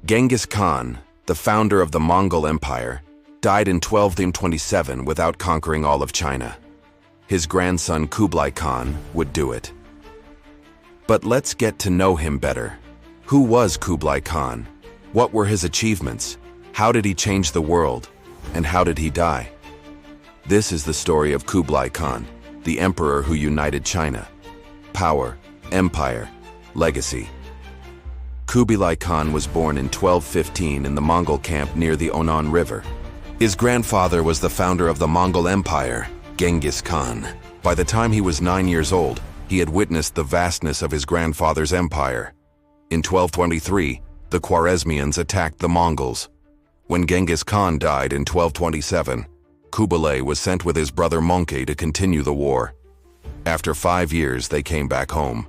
Genghis Khan, the founder of the Mongol Empire, died in 1227 without conquering all of China. His grandson Kublai Khan would do it. But let's get to know him better. Who was Kublai Khan? What were his achievements? How did he change the world? And how did he die? This is the story of Kublai Khan, the emperor who united China. Power, empire, legacy. Kublai Khan was born in 1215 in the Mongol camp near the Onan River. His grandfather was the founder of the Mongol Empire, Genghis Khan. By the time he was 9 years old, he had witnessed the vastness of his grandfather's empire. In 1223, the Khwarezmians attacked the Mongols. When Genghis Khan died in 1227, Kublai was sent with his brother Mongke to continue the war. After 5 years, they came back home.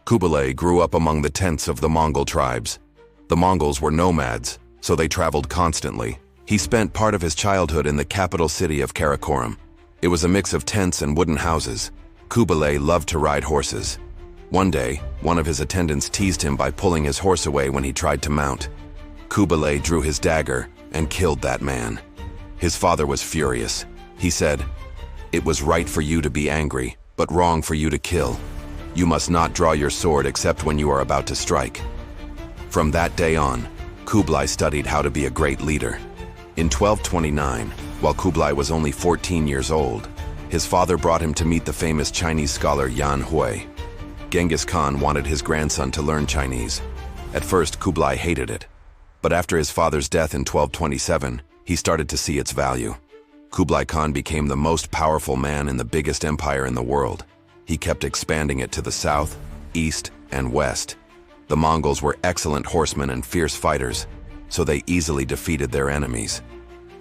Kublai grew up among the tents of the Mongol tribes. The Mongols were nomads, so they traveled constantly. He spent part of his childhood in the capital city of Karakoram. It was a mix of tents and wooden houses. Kublai loved to ride horses. One day, one of his attendants teased him by pulling his horse away when he tried to mount. Kublai drew his dagger and killed that man. His father was furious. He said, "It was right for you to be angry, but wrong for you to kill. You must not draw your sword except when you are about to strike." From that day on, Kublai studied how to be a great leader. In 1229, while Kublai was only 14 years old, his father brought him to meet the famous Chinese scholar Yan Hui. Genghis Khan wanted his grandson to learn Chinese. At first, Kublai hated it. But after his father's death in 1227, he started to see its value. Kublai Khan became the most powerful man in the biggest empire in the world. He kept expanding it to the south, east, and west. The Mongols were excellent horsemen and fierce fighters, so they easily defeated their enemies.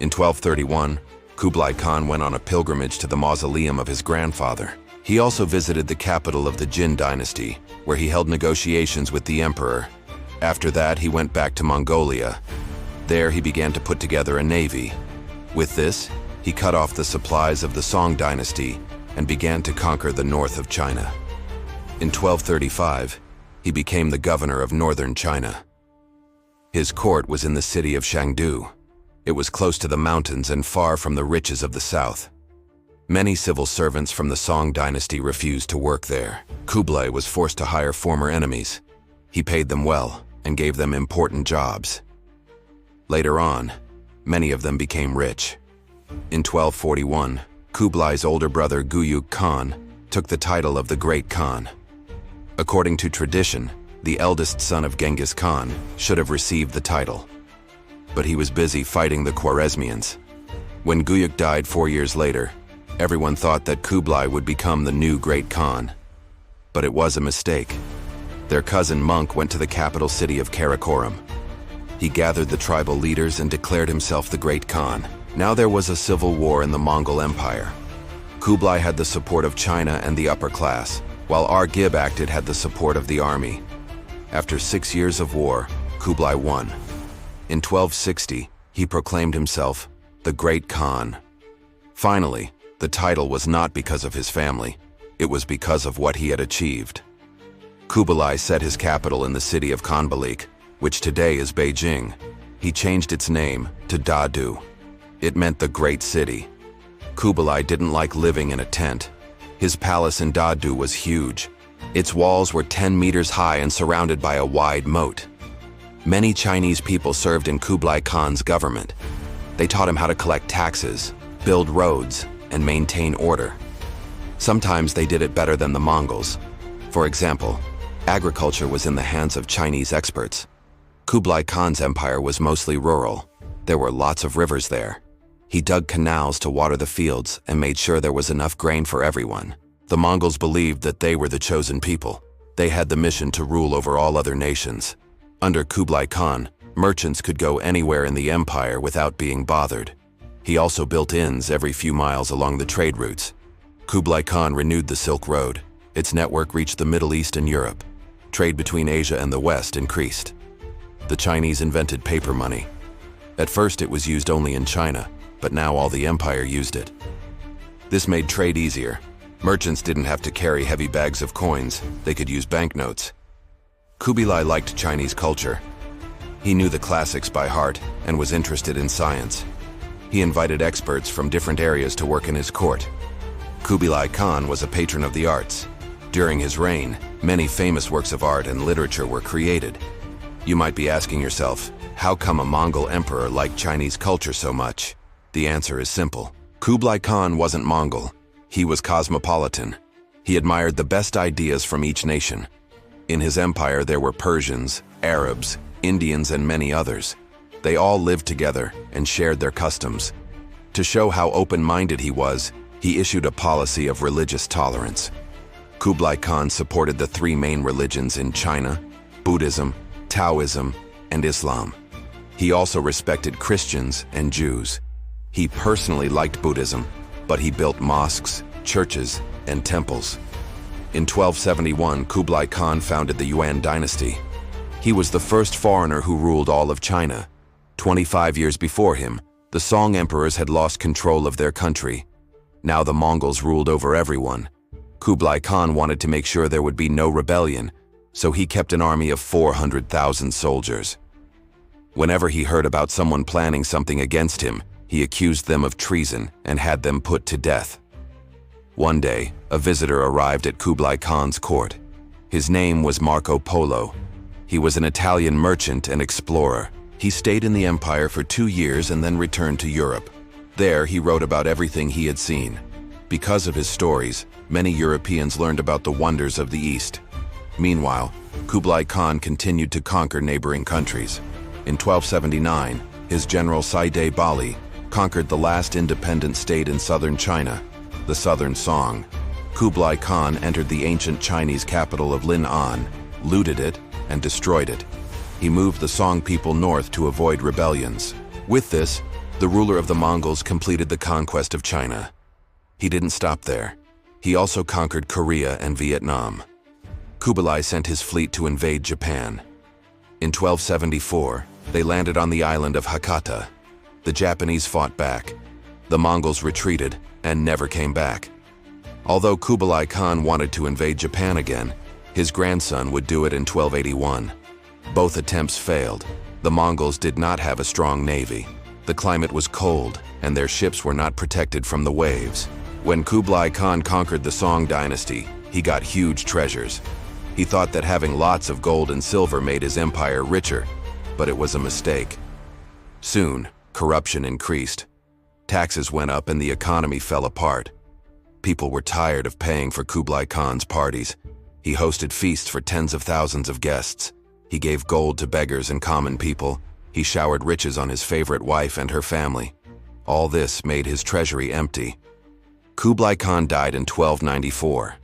In 1231, Kublai Khan went on a pilgrimage to the mausoleum of his grandfather. He also visited the capital of the Yuan Dynasty, where he held negotiations with the emperor. After that, he went back to Mongolia. There, he began to put together a navy. With this, he cut off the supplies of the Song Dynasty and began to conquer the north of China. In 1235, he became the governor of northern China. His court was in the city of Chengdu. It was close to the mountains and far from the riches of the south. Many civil servants from the Song Dynasty refused to work there. Kublai was forced to hire former enemies. He paid them well and gave them important jobs. Later on, many of them became rich. In 1241, Kublai's older brother Guyuk Khan took the title of the Great Khan. According to tradition, the eldest son of Genghis Khan should have received the title. But he was busy fighting the Khwarezmians. When Guyuk died 4 years later, everyone thought that Kublai would become the new Great Khan. But it was a mistake. Their cousin Monk went to the capital city of Karakoram. He gathered the tribal leaders and declared himself the Great Khan. Now there was a civil war in the Mongol Empire. Kublai had the support of China and the upper class, while Arghib Akhtid had the support of the army. After 6 years of war, Kublai won. In 1260, he proclaimed himself the Great Khan. Finally, the title was not because of his family, it was because of what he had achieved. Kublai set his capital in the city of Khanbalik, which today is Beijing. He changed its name to Dadu. It meant the Great City. Kublai didn't like living in a tent. His palace in Dadu was huge. Its walls were 10 meters high and surrounded by a wide moat. Many Chinese people served in Kublai Khan's government. They taught him how to collect taxes, build roads, and maintain order. Sometimes they did it better than the Mongols. For example, agriculture was in the hands of Chinese experts. Kublai Khan's empire was mostly rural. There were lots of rivers there. He dug canals to water the fields and made sure there was enough grain for everyone. The Mongols believed that they were the chosen people. They had the mission to rule over all other nations. Under Kublai Khan, merchants could go anywhere in the empire without being bothered. He also built inns every few miles along the trade routes. Kublai Khan renewed the Silk Road. Its network reached the Middle East and Europe. Trade between Asia and the West increased. The Chinese invented paper money. At first it was used only in China, but now all the empire used it. This made trade easier. Merchants didn't have to carry heavy bags of coins, they could use banknotes. Kublai liked Chinese culture. He knew the classics by heart and was interested in science. He invited experts from different areas to work in his court. Kublai Khan was a patron of the arts. During his reign, many famous works of art and literature were created. You might be asking yourself, how come a Mongol emperor liked Chinese culture so much? The answer is simple. Kublai Khan wasn't Mongol. He was cosmopolitan. He admired the best ideas from each nation. In his empire there were Persians, Arabs, Indians, and many others. They all lived together and shared their customs. To show how open-minded he was, he issued a policy of religious tolerance. Kublai Khan supported the three main religions in China: Buddhism, Taoism, and Islam. He also respected Christians and Jews. He personally liked Buddhism, but he built mosques, churches, and temples. In 1271, Kublai Khan founded the Yuan Dynasty. He was the first foreigner who ruled all of China. 25 years before him, the Song emperors had lost control of their country. Now the Mongols ruled over everyone. Kublai Khan wanted to make sure there would be no rebellion, so he kept an army of 400,000 soldiers. Whenever he heard about someone planning something against him, he accused them of treason and had them put to death. One day, a visitor arrived at Kublai Khan's court. His name was Marco Polo. He was an Italian merchant and explorer. He stayed in the empire for 2 years and then returned to Europe. There, he wrote about everything he had seen. Because of his stories, many Europeans learned about the wonders of the East. Meanwhile, Kublai Khan continued to conquer neighboring countries. In 1279, his general Saide Bali conquered the last independent state in southern China, the Southern Song. Kublai Khan entered the ancient Chinese capital of Lin'an, looted it, and destroyed it. He moved the Song people north to avoid rebellions. With this, the ruler of the Mongols completed the conquest of China. He didn't stop there. He also conquered Korea and Vietnam. Kublai sent his fleet to invade Japan. In 1274, they landed on the island of Hakata. The Japanese fought back. The Mongols retreated and never came back. Although Kublai Khan wanted to invade Japan again, his grandson would do it in 1281. Both attempts failed. The Mongols did not have a strong navy. The climate was cold, and their ships were not protected from the waves. When Kublai Khan conquered the Song dynasty, he got huge treasures. He thought that having lots of gold and silver made his empire richer, but it was a mistake. Soon, corruption increased. Taxes went up and the economy fell apart. People were tired of paying for Kublai Khan's parties. He hosted feasts for tens of thousands of guests. He gave gold to beggars and common people. He showered riches on his favorite wife and her family. All this made his treasury empty. Kublai Khan died in 1294.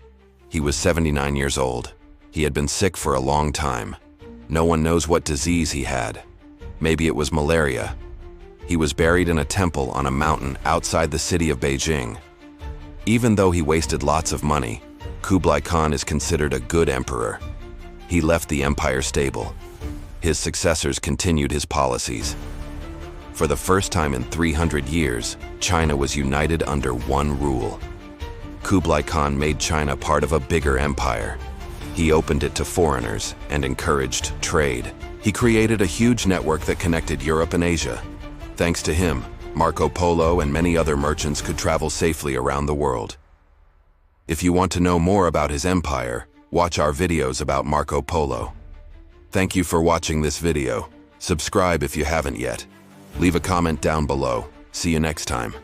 He was 79 years old. He had been sick for a long time. No one knows what disease he had. Maybe it was malaria. He was buried in a temple on a mountain outside the city of Beijing. Even though he wasted lots of money, Kublai Khan is considered a good emperor. He left the empire stable. His successors continued his policies. For the first time in 300 years, China was united under one rule. Kublai Khan made China part of a bigger empire. He opened it to foreigners and encouraged trade. He created a huge network that connected Europe and Asia. Thanks to him, Marco Polo and many other merchants could travel safely around the world. If you want to know more about his empire, watch our videos about Marco Polo. Thank you for watching this video. Subscribe if you haven't yet. Leave a comment down below. See you next time.